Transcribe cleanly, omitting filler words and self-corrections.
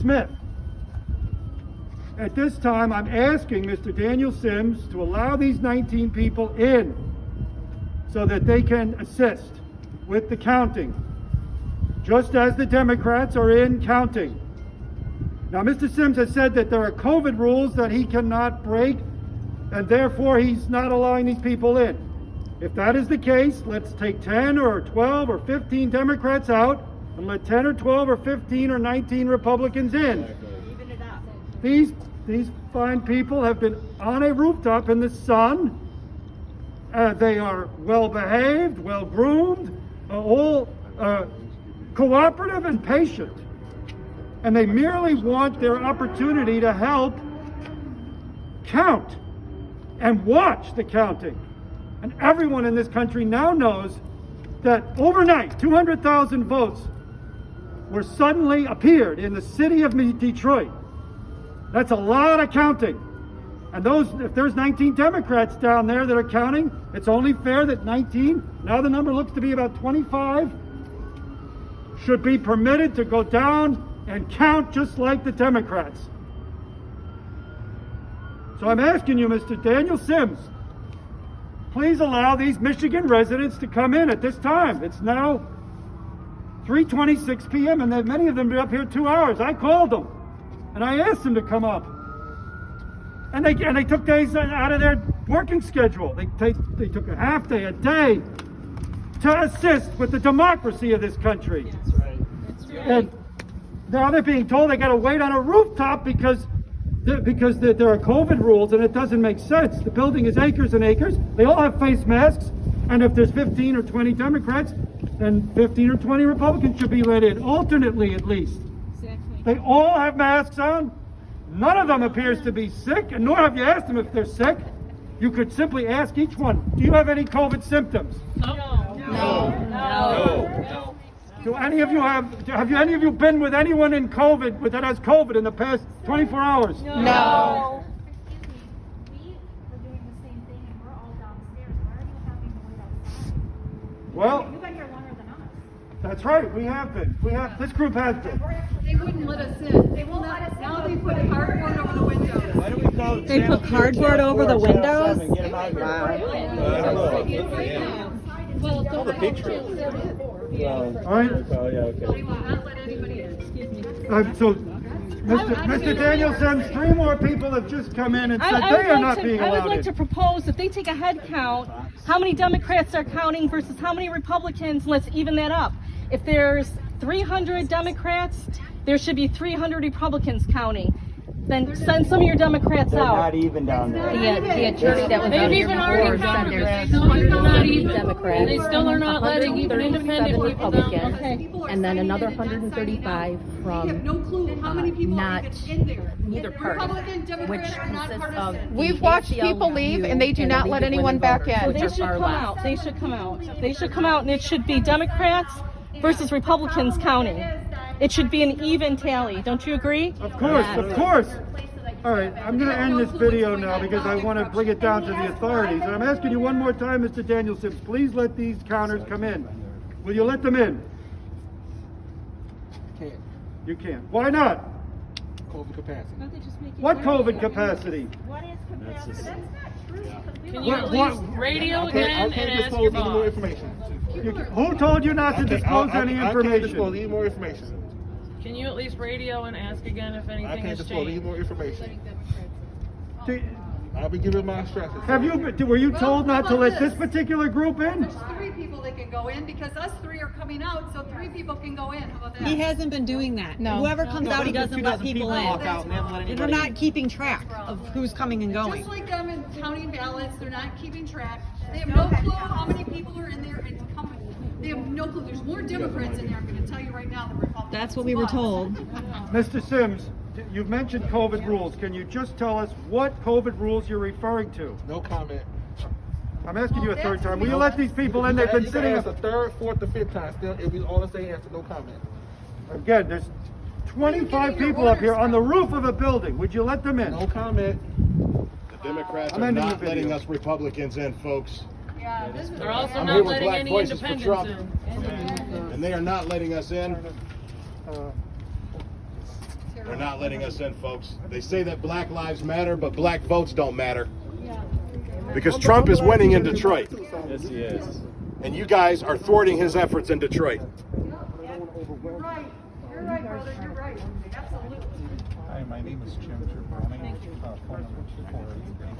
Smith. At this time, I'm asking Mr. Daniel Sims to allow these 19 people in so that they can assist with the counting, just as the Democrats are in counting. Now, Mr. Sims has said that there are COVID rules that he cannot break, and therefore he's not allowing these people in. If that is the case, let's take 10 or 12 or 15 Democrats out and let 10 or 12 or 15 or 19 Republicans in. These fine people have been on a rooftop in the sun. They are well behaved, well groomed, all cooperative and patient. And they merely want their opportunity to help count and watch the counting. And everyone in this country now knows that overnight, 200,000 votes were suddenly appeared in the city of Detroit. That's a lot of counting. And if there's 19 Democrats down there that are counting, it's only fair that 19, now the number looks to be about 25, should be permitted to go down and count just like the Democrats. So I'm asking you, Mr. Daniel Sims, please allow these Michigan residents to come in at this time. It's now 3:26 p.m. and many of them have been up here 2 hours. I called them and I asked them to come up. And they took days out of their working schedule. They took a half day, a day to assist with the democracy of this country. That's right. That's right. And now they're being told they got to wait on a rooftop because there are COVID rules, and it doesn't make sense. The building is acres and acres. They all have face masks, and if there's 15 or 20 Democrats, then 15 or 20 Republicans should be let in, alternately at least. Exactly. They all have masks on. None of them appears to be sick, and nor have you asked them if they're sick. You could simply ask each one, do you have any COVID symptoms? No. Do any of you have any of you been with anyone in COVID that has COVID in the past 24 hours? No. Excuse me, we were doing the same thing and we're all downstairs. Why are you having to wait outside? Well, You've been here longer than us. that's right. We have been. This group has been. They wouldn't let us in. They won't let us in. Now they put cardboard over the windows. Why don't we call They put cardboard over the windows? Well, All the pictures. All right. Oh, yeah, okay. They will not let anybody in. So, Mr. Daniel Sims, 3 more people have just come in and said they are not being I would allowed like in. to propose that they take a head count, how many Democrats are counting versus how many Republicans, let's even that up. If there's 300 Democrats, there should be 300 Republicans counting. Then send some of your Democrats They're out. not even down there. The attorney that was out They've here even already before said counted. there's They know you're not 170 even. Democrats, They still are not letting even independent 137 people down. Republicans, Okay. People are and then signing another in and not signing 135 out. We have no from clue how many people are not even in there. neither party, Republican, Democrat which are not consists of partisan. the We've watched people leave, and they do not let anyone back in. So they should come out. They should come out. They should come out, and it should be Democrats versus Republicans counting. It should be an even tally. Don't you agree? Of course, of course. All right, I'm going to end this video now because I want to bring it down to the authorities. And I'm asking you one more time, Mr. Daniel Sims, please let these counters come in. Will you let them in? Can't. You can't. Why not? COVID capacity. What COVID capacity? What is capacity? That's not true. because we Can you don't- at least radio again and ask your disclose any more boss? information. Who told you not to disclose any I can't disclose information? any more information. Can you at least radio and ask again if I anything can't has disclose any changed? more information. Do- I'll be giving my instructions. Were you Well, told how not to about let this? this particular group in? There's 3 people that can go in because us 3 are coming out, so 3 people can go in. How about that? He hasn't been doing that. No. Whoever comes out, he doesn't let people in. Walk out and haven't let They're anybody not keeping track of who's coming and going. Just like them in counting ballots, they're not keeping track. They have no clue how many people are in there and coming. They have no clue. There's more Democrats in there, I'm gonna tell you right now, than Republicans. That's what we were But- told. Mr. Sims, you've mentioned COVID rules. Can you just tell us what COVID rules you're referring to? No comment. I'm asking you a third time. Will you let these people in? They've been You can sitting ask a third, fourth, or fifth time. Still, it'll be all the same answer. No comment. again. There's 25 people up here on the roof of a building. Would you let them in? No comment. The Democrats I'm are ending not the letting video. us Republicans in, folks. Yeah, this is. They're also I'm not here with letting Black any Voices for independents Trump. in. And they are not letting us in. Uh, They're not letting us in, folks. They say that Black Lives Matter, but black votes don't matter. Because Trump is winning in Detroit. Yes, he is. And you guys are thwarting his efforts in Detroit. You're right. You're right, brother. You're right. Absolutely. Hi, my name is Jim Giovanni. Phone number 24